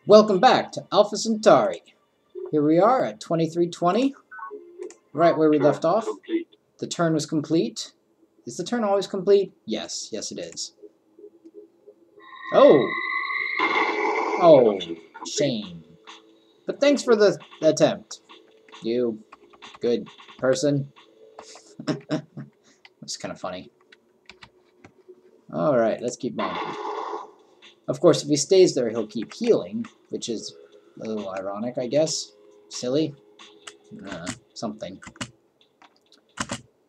Welcome back to Alpha Centauri. Here we are at 2320, right where we left off. The turn was complete. Is the turn always complete? Yes, it is. Oh! Oh, shame. But thanks for the attempt. You good person. That's kind of funny. Alright, let's keep moving. Of course, if he stays there, he'll keep healing, which is a little ironic, I guess. Silly? Something.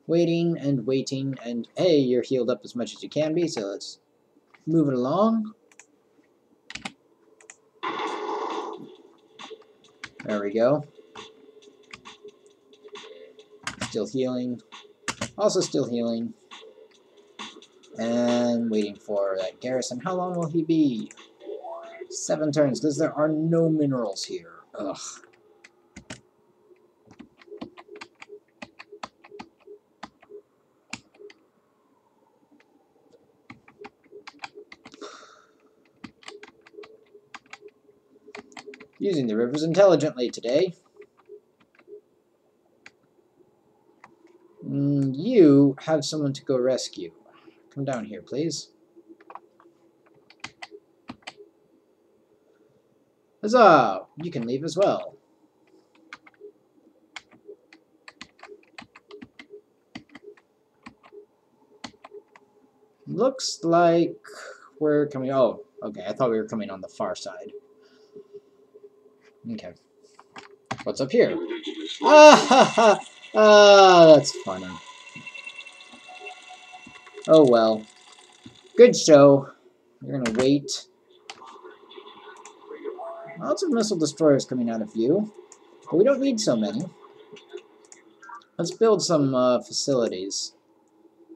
Waiting, and hey, you're healed up as much as you can be, so let's move it along. There we go. Still healing. Also still healing. And waiting for that garrison. How long will he be? 7 turns, because there are no minerals here. Ugh. Using the rivers intelligently today. You have someone to go rescue. Come down here, please. Huzzah! You can leave as well. Looks like we're coming... Oh, okay. I thought we were coming on the far side. Okay. What's up here? Ah, ha, ha. Ah, that's funny. Oh, well. Good show. We're gonna wait. Lots of missile destroyers coming out of view. But we don't need so many. Let's build some facilities.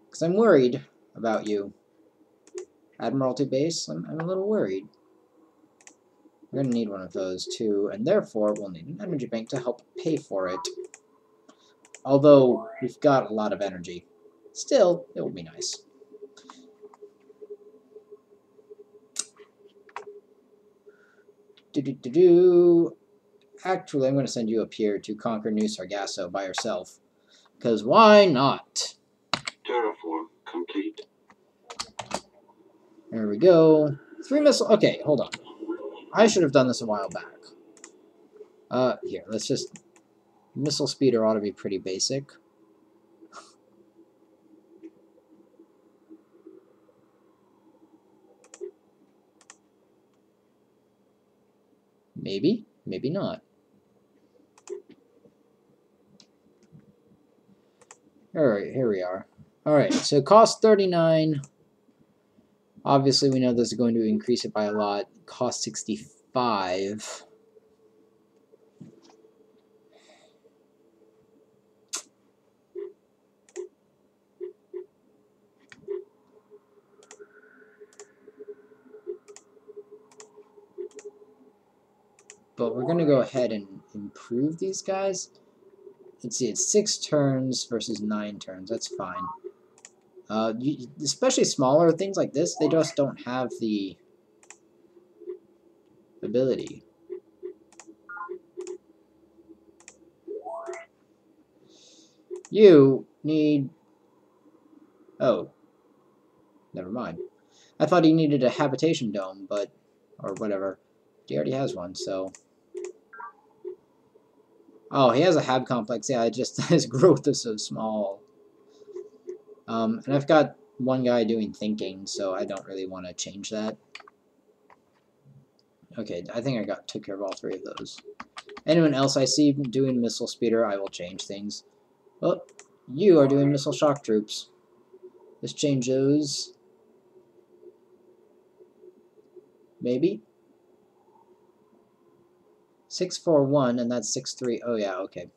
Because I'm worried about you. Admiralty base, I'm a little worried. We're going to need one of those too, and therefore we'll need an energy bank to help pay for it. Although we've got a lot of energy. Still, it will be nice. Actually, I'm going to send you up here to conquer New Sargasso by yourself. Because why not? Terraform complete. There we go. 3 missile... Okay, hold on. I should have done this a while back. Here, let's just... Missile speeder ought to be pretty basic. Maybe, maybe not. Alright, here we are. Alright, so cost 39. Obviously, we know this is going to increase it by a lot. Cost 65. But we're going to go ahead and improve these guys. Let's see, it's 6 turns versus 9 turns. That's fine. Especially smaller things like this, they just don't have the ability. You need... Oh. Never mind. I thought he needed a habitation dome, but... Or whatever. He already has one, so... Oh, he has a hab complex. Yeah, his growth is so small. And I've got one guy doing thinking, so I don't really want to change that. Okay, I think I took care of all 3 of those. Anyone else I see doing missile speeder, I will change things. Oh, you are doing missile shock troops. Let's change those. Maybe? 641, and that's 63. Oh, yeah, okay.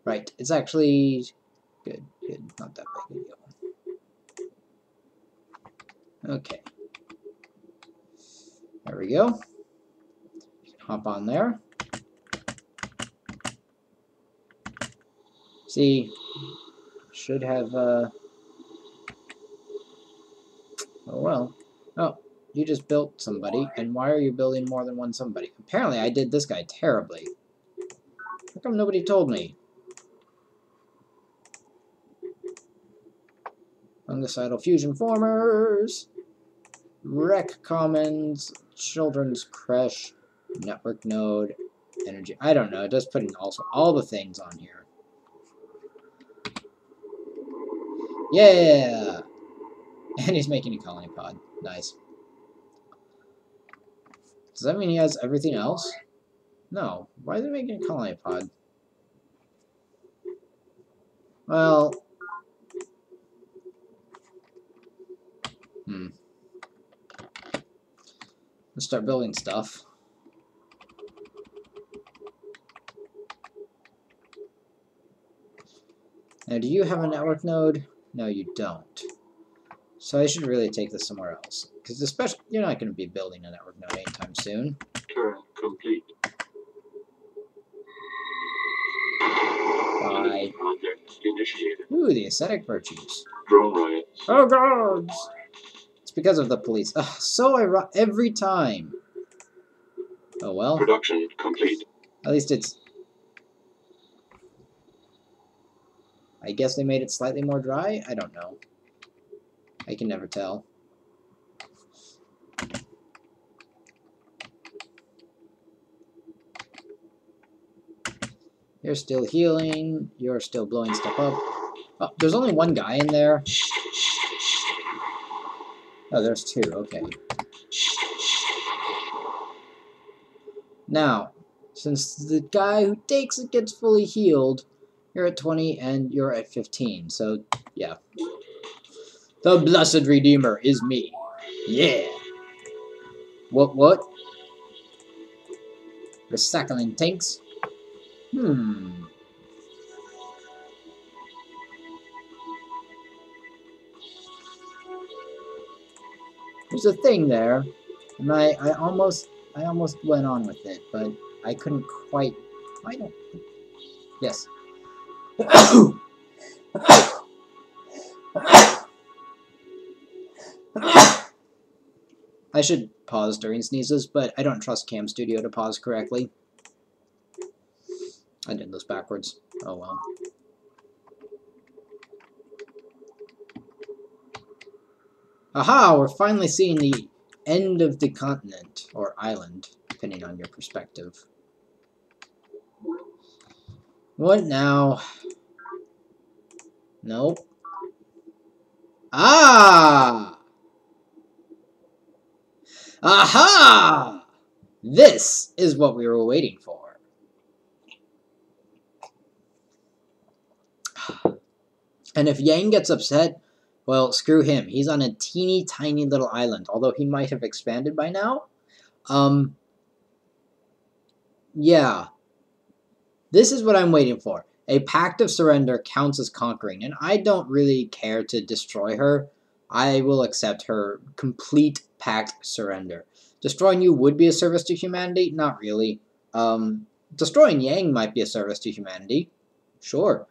Right, it's actually... Good, not that big a deal. Okay. There we go. Hop on there. See, should have, oh well. Oh, You just built somebody, and why are you building more than one somebody? Apparently I did this guy terribly. How come nobody told me? Fungicidal fusion formers, rec commons, children's creche, network node, energy. I don't know. Just putting also all the things on here. Yeah! And he's making a colony pod. Nice. Does that mean he has everything else? No. Why is he making a colony pod? Well... Let's start building stuff. Now, do you have a network node? No, you don't. So I should really take this somewhere else. Because especially, you're not going to be building a network node anytime soon. Turn complete. Bye. Project initiated. Ooh, the ascetic virtues. Drone riots. Oh, gods! It's because of the police. Ugh, so every time. Oh, well. Production complete. At least it's... I guess they made it slightly more dry? I don't know. I can never tell. You're still healing. You're still blowing stuff up. Oh, there's only one guy in there. Oh, there's two. Okay. Now, since the guy who takes it gets fully healed, you're at 20 and you're at 15. So, yeah. The Blessed Redeemer is me. Yeah. What? Recycling tanks? There's a thing there, and I almost went on with it, but I couldn't quite. I don't. Yes. I should pause during sneezes, but I don't trust Cam Studio to pause correctly. I did this backwards. Oh well. Aha! We're finally seeing the end of the continent, or island, depending on your perspective. What now? Nope. Ah! Aha! This is what we were waiting for. And if Yang gets upset, well, screw him. He's on a teeny tiny little island, although he might have expanded by now. Yeah. This is what I'm waiting for. A pact of surrender counts as conquering, and I don't really care to destroy her. I will accept her complete pact surrender. Destroying you would be a service to humanity? Not really. Destroying Yang might be a service to humanity. Sure.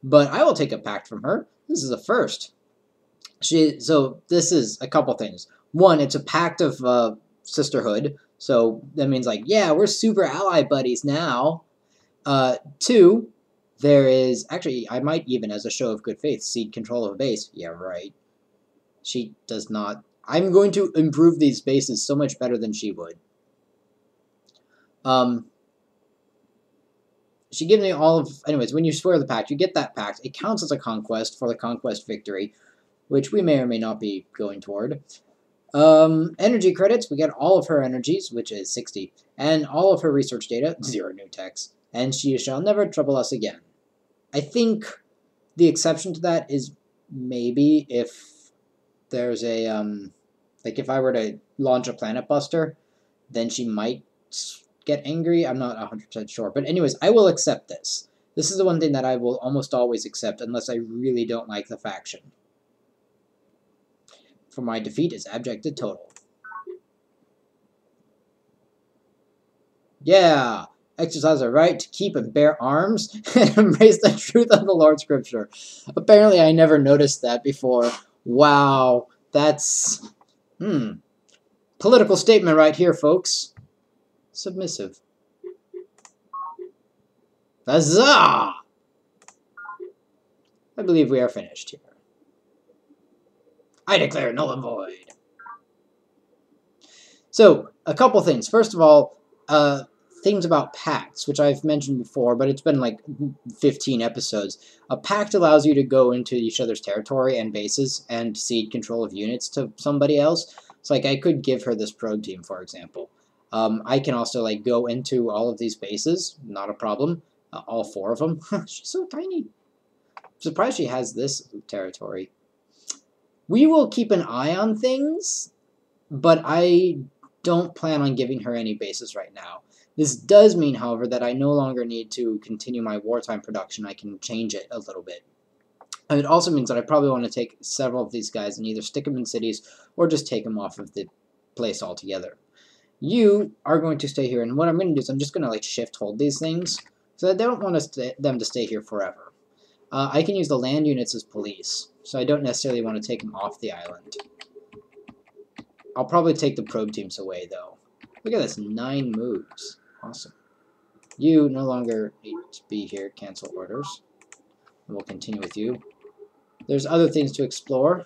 But I will take a pact from her. This is a first. So this is a couple things. One, it's a pact of sisterhood. So that means like, yeah, we're super ally buddies now. Two, there is, actually, I might even, as a show of good faith, cede control of a base. Yeah, right. She does not. I'm going to improve these bases so much better than she would. She gives me all of... Anyways, when you swear the pact, you get that pact. It counts as a conquest for the conquest victory, which we may or may not be going toward. Energy credits, we get all of her energies, which is 60, and all of her research data, 0 new techs, and she shall never trouble us again. I think the exception to that is maybe if there's a, like if I were to launch a planet buster, then she might get angry. I'm not 100% sure. But anyways, I will accept this. This is the one thing that I will almost always accept unless I really don't like the faction. For my defeat is abject to total. Yeah! Exercise our right to keep and bear arms and embrace the truth of the Lord's Scripture. Apparently I never noticed that before. Wow. That's... Political statement right here, folks. Submissive. Huzzah! I believe we are finished here. I declare null and void. So, a couple things. First of all, things about pacts, which I've mentioned before, but it's been like 15 episodes. A pact allows you to go into each other's territory and bases and cede control of units to somebody else. So, like, I could give her this probe team, for example. I can also, like, go into all of these bases, not a problem. All 4 of them. She's so tiny. I'm surprised she has this territory. We will keep an eye on things, but I don't plan on giving her any bases right now. This does mean, however, that I no longer need to continue my wartime production. I can change it a little bit. And it also means that I probably want to take several of these guys and either stick them in cities or just take them off of the place altogether. You are going to stay here, and what I'm going to do is I'm just going to like shift hold these things, so I don't want them to stay here forever. I can use the land units as police, so I don't necessarily want to take them off the island. I'll probably take the probe teams away, though. Look at this, 9 moves. Awesome. You no longer need to be here. Cancel orders. We'll continue with you. There's other things to explore,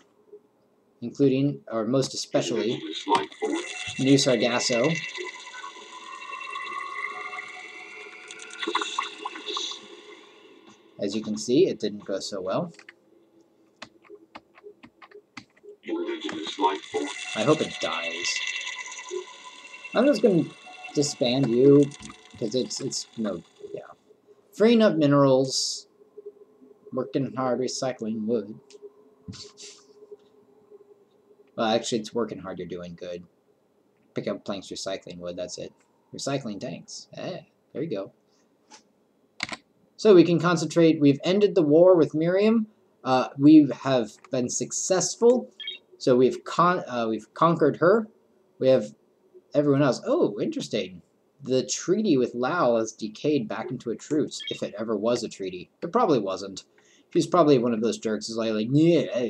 including, or most especially, New Sargasso. As you can see, it didn't go so well. I hope it dies. I'm just going to disband you, because it's no, yeah. Freeing up minerals, working hard, recycling wood. Well, actually, it's working hard, you're doing good. Pick up planks, recycling wood, that's it. Recycling tanks. There you go. So we can concentrate. We've ended the war with Miriam. We have been successful. So we've conquered her. We have everyone else. Oh, interesting. The treaty with Lao has decayed back into a truce, if it ever was a treaty. It probably wasn't. He's probably one of those jerks who's like, yeah,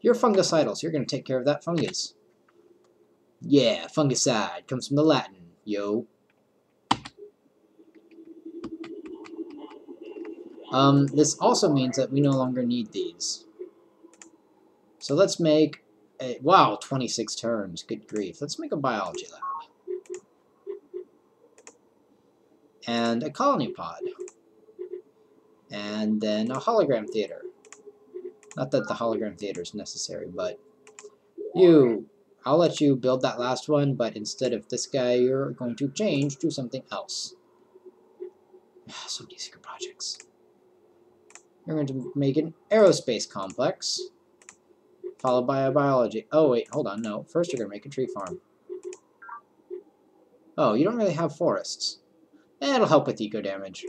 you're fungicidal, so you're going to take care of that fungus. Yeah, fungicide. Comes from the Latin, yo. This also means that we no longer need these. So let's make a... Wow, 26 turns. Good grief. Let's make a biology lab. And a colony pod. And then a hologram theater. Not that the hologram theater is necessary, but... I'll let you build that last one, but instead of this guy, you're going to change to something else. So many secret projects. You're going to make an aerospace complex, followed by a biology. Oh, wait, hold on, no. First you're going to make a tree farm. Oh, you don't really have forests. It'll help with eco damage.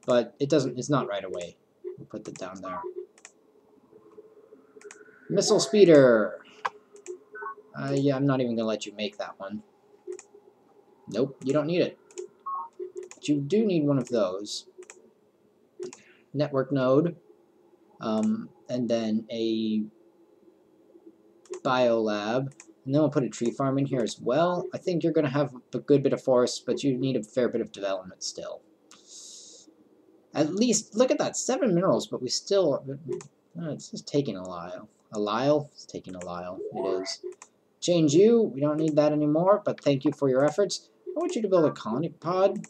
But it's not right away. We'll put that down there. Missile speeder. Yeah, I'm not even going to let you make that one. Nope, you don't need it. But you do need one of those. Network node. And then a biolab. And then we'll put a tree farm in here as well. I think you're going to have a good bit of forest, but you need a fair bit of development still. At least, look at that, 7 minerals, but we still... it's just taking a while. A while? It's taking a while. It is. Change you. We don't need that anymore, but thank you for your efforts. I want you to build a colony pod.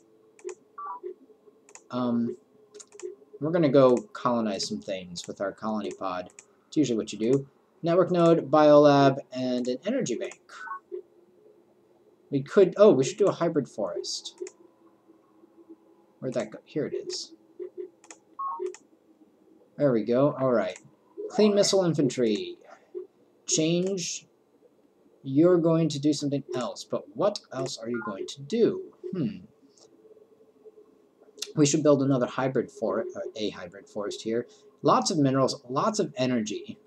We're going to go colonize some things with our colony pod. It's usually what you do. Network node, biolab, and an energy bank. We could... Oh, we should do a hybrid forest. Where'd that go? Here it is. There we go. Alright. Clean missile infantry. Change. You're going to do something else. But what else are you going to do? We should build another hybrid forest, or a hybrid forest here. Lots of minerals, lots of energy.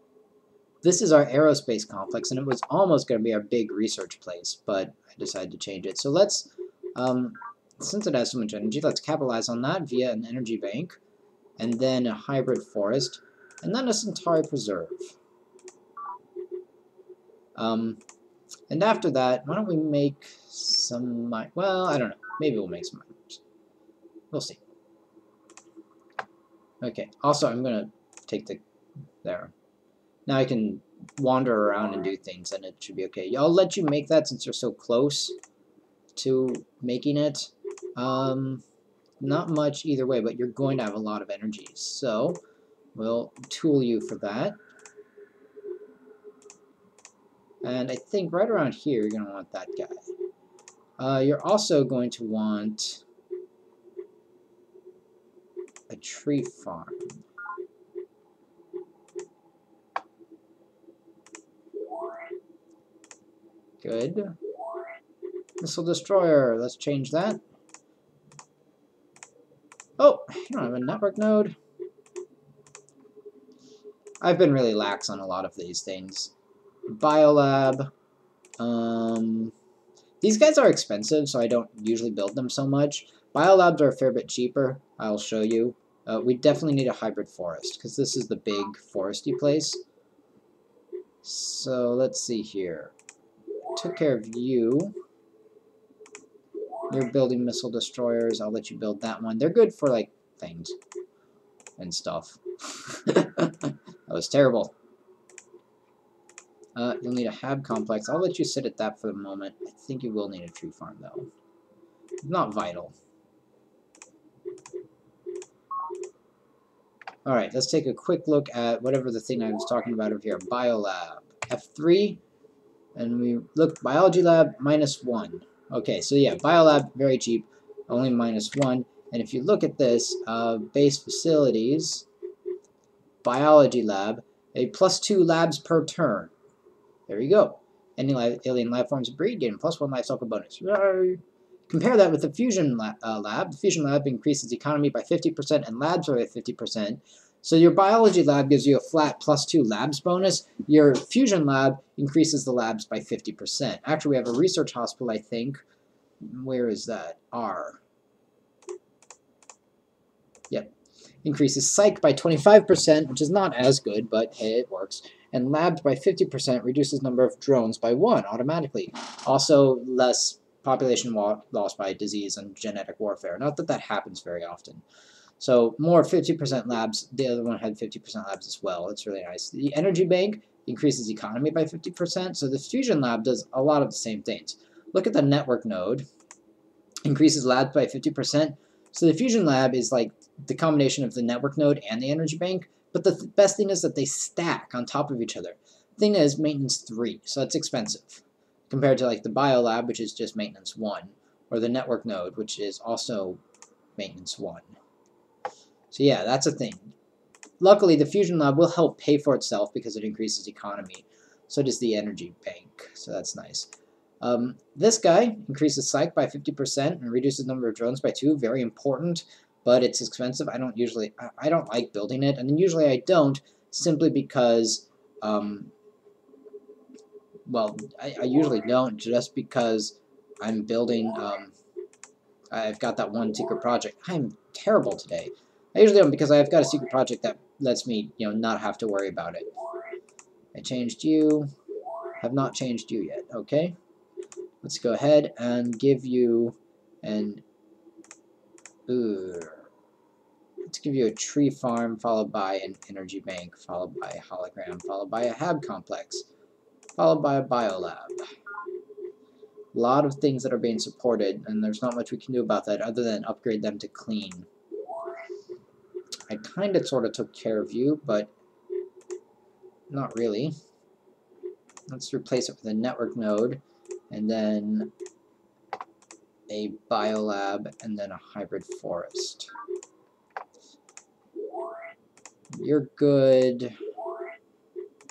This is our aerospace complex, and it was almost going to be our big research place, but I decided to change it. So let's, since it has so much energy, let's capitalize on that via an energy bank, and then a hybrid forest, and then a Centauri preserve. And after that, why don't we make some... well, I don't know. Maybe we'll make some miners. We'll see. Okay. Also, I'm going to take the... there. Now I can wander around and do things, and it should be okay. I'll let you make that since you're so close to making it. Not much either way, but you're going to have a lot of energy. So we'll tool you for that. And I think right around here, you're going to want that guy. You're also going to want a tree farm. Good. Missile destroyer. Let's change that. Oh, you don't have a network node. I've been really lax on a lot of these things. Biolab. These guys are expensive, so I don't usually build them so much. Biolabs are a fair bit cheaper. I'll show you. We definitely need a hybrid forest, because this is the big foresty place. So let's see here. Took care of you. You're building missile destroyers. I'll let you build that one. They're good for, like, things and stuff. That was terrible. You'll need a hab complex. I'll let you sit at that for the moment. I think you will need a tree farm, though. Not vital. Alright, let's take a quick look at whatever the thing I was talking about over here. Biolab. F3. And we look, biology lab, -1. Okay, so yeah, biolab, very cheap. Only -1. And if you look at this, base facilities, biology lab, a +2 labs per turn. There you go. Any alien life forms breed, getting +1 life cycle bonus. Yay. Compare that with the fusion lab. The fusion lab increases economy by 50% and labs by 50%. So your biology lab gives you a flat +2 labs bonus. Your fusion lab increases the labs by 50%. Actually, we have a research hospital, I think. Where is that? R. Yep. Increases psych by 25%, which is not as good, but hey, it works. And labs by 50% reduces number of drones by 1 automatically. Also, less population loss by disease and genetic warfare. Not that that happens very often. So more 50% labs. The other one had 50% labs as well. It's really nice. The energy bank increases economy by 50%. So the fusion lab does a lot of the same things. Look at the network node. Increases labs by 50%. So the fusion lab is like the combination of the network node and the energy bank. But the best thing is that they stack on top of each other. Thing is maintenance 3, so it's expensive. Compared to like the biolab, which is just maintenance 1. Or the network node, which is also maintenance 1. So yeah, that's a thing. Luckily, the fusion lab will help pay for itself because it increases economy. So does the energy bank, so that's nice. This guy increases psych by 50% and reduces the number of drones by 2. Very important, but it's expensive. I don't like building it, and then usually I don't, simply because, well, I usually don't just because I'm building, I've got that one secret project. I'm terrible today. I usually don't because I've got a secret project that lets me, not have to worry about it. I changed you. Have not changed you yet. Okay. Let's go ahead and give you an... let's give you a tree farm, followed by an energy bank, followed by a hologram, followed by a hab complex, followed by a biolab. A lot of things that are being supported, and there's not much we can do about that other than upgrade them to clean. I kind of sort of took care of you, but not really. Let's replace it with a network node, and then a biolab, and then a hybrid forest. You're good.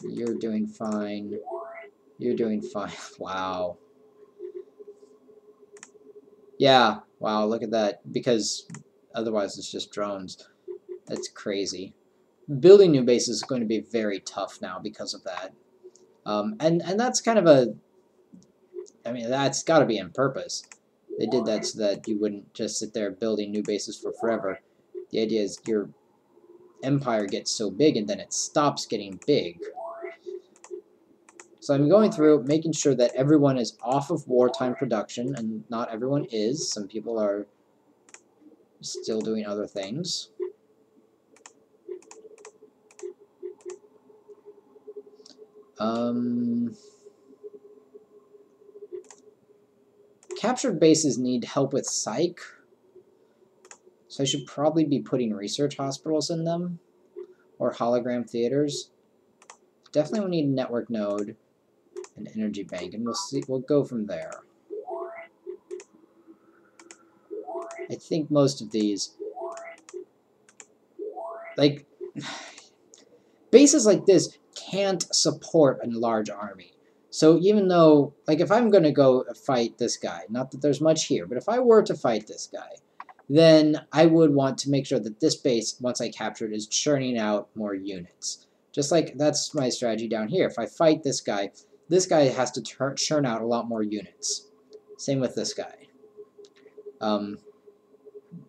You're doing fine. You're doing fine. Wow. Yeah, wow, look at that. Because otherwise it's just drones. That's crazy. Building new bases is going to be very tough now because of that. And that's kind of a... I mean, that's got to be on purpose. They did that so that you wouldn't just sit there building new bases for forever. The idea is your empire gets so big and then it stops getting big. So I'm going through, making sure that everyone is off of wartime production, and not everyone is. Some people are still doing other things. Captured bases need help with psych, so I should probably be putting research hospitals in them, or hologram theaters. Definitely we need a network node, an energy bank, and we'll go from there. I think most of these, like, bases like this can't support a large army. So even though, like, if I'm going to go fight this guy, not that there's much here, but if I were to fight this guy, then I would want to make sure that this base, once I capture it, is churning out more units. Just like that's my strategy down here. If I fight this guy has to churn out a lot more units. Same with this guy.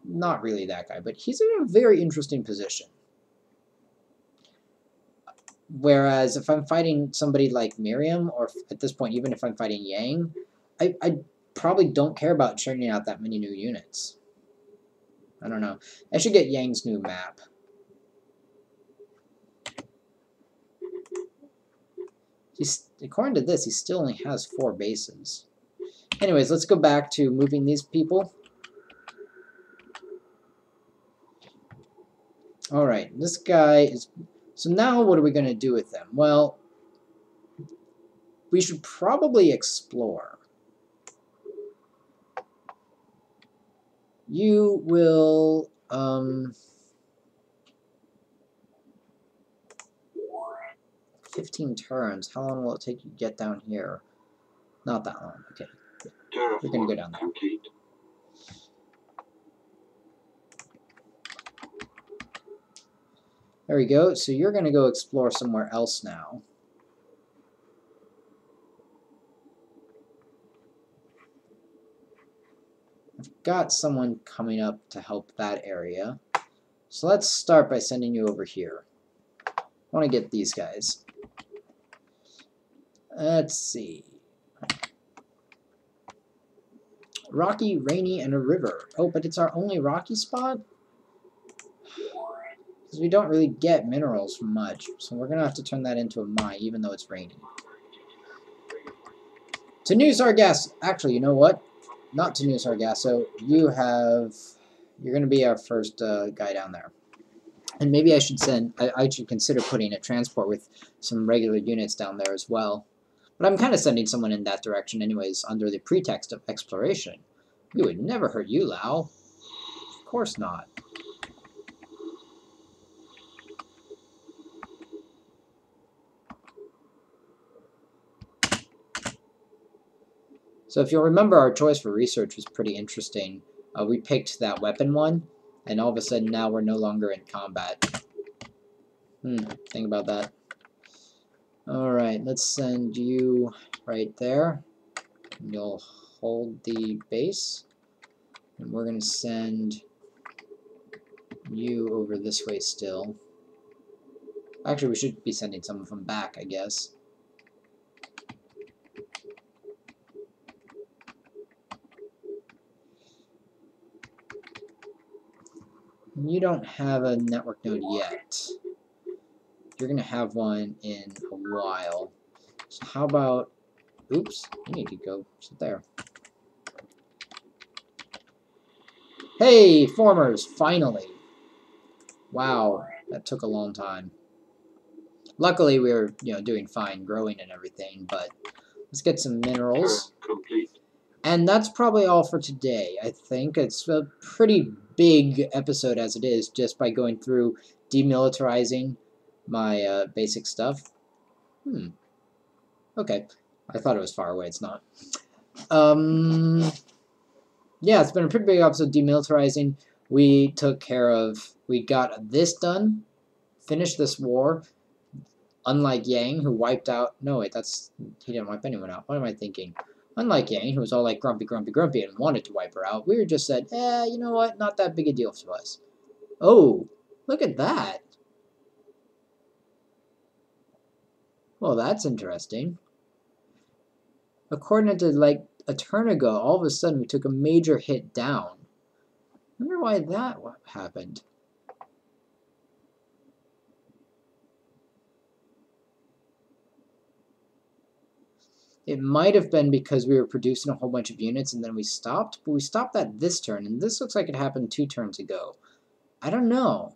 Not really that guy, but he's in a very interesting position. Whereas if I'm fighting somebody like Miriam, or at this point, even if I'm fighting Yang, I probably don't care about churning out that many new units. I don't know. I should get Yang's new map. According to this, he still only has 4 bases. Anyways, let's go back to moving these people. Alright, this guy is... So now what are we going to do with them? Well, we should probably explore. You will... 15 turns. How long will it take you to get down here? Not that long. Okay. We're going to go down there. Complete. There we go. So you're going to go explore somewhere else now. I've got someone coming up to help that area. So let's start by sending you over here. I want to get these guys. Let's see. Rocky, rainy, and a river. Oh, but it's our only rocky spot? Because we don't really get minerals from much. So we're going to have to turn that into a mine, even though it's rainy. To New Sargasso. Actually, you know what? Not to New Sargasso. You're going to be our first guy down there. And maybe I should consider putting a transport with some regular units down there as well. But I'm kind of sending someone in that direction anyways, under the pretext of exploration. We would never hurt you, Lao. Of course not. So if you'll remember, our choice for research was pretty interesting. We picked that weapon one, and all of a sudden now we're no longer in combat. Think about that. Alright, let's send you right there. You'll hold the base. And we're going to send you over this way still. Actually, we should be sending some of them back, I guess. You don't have a network node yet. You're going to have one in a while. So how about... Oops, you need to go sit there. Hey, formers, finally. Wow, that took a long time. Luckily, we were, doing fine, growing and everything, but let's get some minerals. Complete. And that's probably all for today. I think it's a pretty big episode as it is, just by going through demilitarizing my basic stuff. Okay. I thought it was far away. It's not. Yeah, it's been a pretty big episode demilitarizing. We got this done, finished this war. Unlike Yang, who wiped out... No, wait, he didn't wipe anyone out. What am I thinking? Unlike Yang, who was all like grumpy, grumpy, grumpy and wanted to wipe her out, we just said, you know what? Not that big a deal to us. Oh, look at that. Well, that's interesting. according to like a turn ago, all of a sudden we took a major hit down. I wonder why that happened. It might have been because we were producing a whole bunch of units and then we stopped, but we stopped that this turn, and this looks like it happened 2 turns ago. I don't know.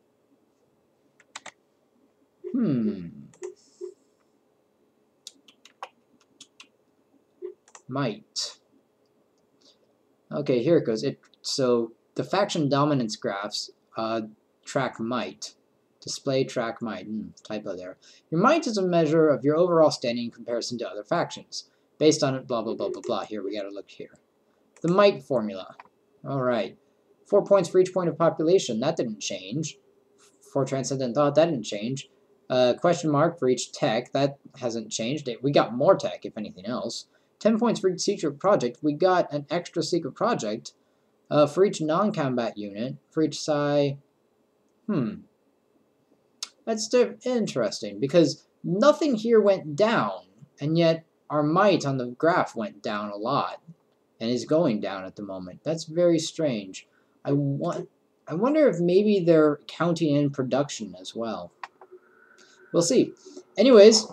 Might. Okay, here it goes. So the faction dominance graphs track might. Display track might. Typo there. Your might is a measure of your overall standing in comparison to other factions. Based on it, blah, blah, blah, blah, blah. Here, we gotta look here. The might formula. Alright. 4 points for each point of population. That didn't change. For transcendent thought, that didn't change. Question mark for each tech. That hasn't changed. We got more tech, if anything else. 10 points for each secret project. We got an extra secret project. For each non-combat unit. For each psi. That's interesting, because nothing here went down, and yet our might on the graph went down a lot, and is going down at the moment. That's very strange. I wonder if maybe they're counting in production as well. We'll see. Anyways,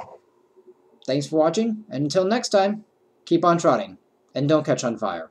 thanks for watching, and until next time, keep on trotting, and don't catch on fire.